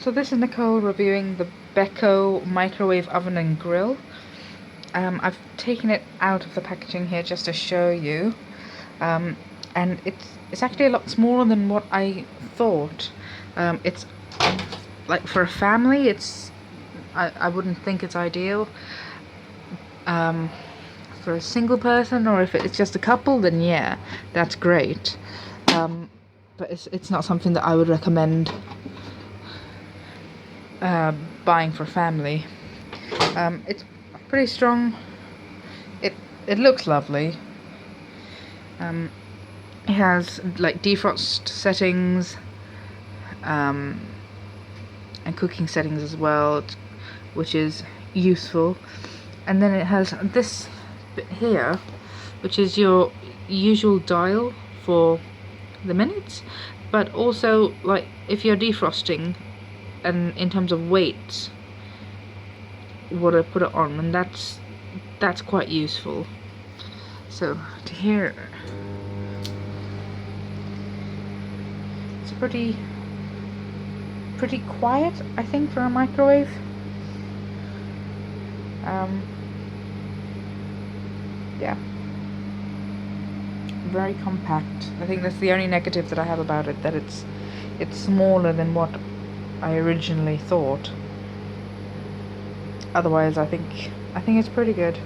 So this is Nicole reviewing the Beko microwave oven and grill. I've taken it out of the packaging here just to show you, and it's actually a lot smaller than what I thought. It's like for a family. I wouldn't think it's ideal. For a single person, or if it's just a couple, then yeah, that's great. But it's not something that I would recommend buying for family. It's pretty strong. It looks lovely. It has like defrost settings, and cooking settings as well, which is useful. And then it has this bit here, which is your usual dial for the minutes, but also like if you're defrosting, and in terms of weight, what I put it on, and that's quite useful. So to here, it's pretty quiet, I think, for a microwave. Yeah, very compact. I think that's the only negative that I have about it, that it's smaller than what I originally thought. Otherwise, I think it's pretty good.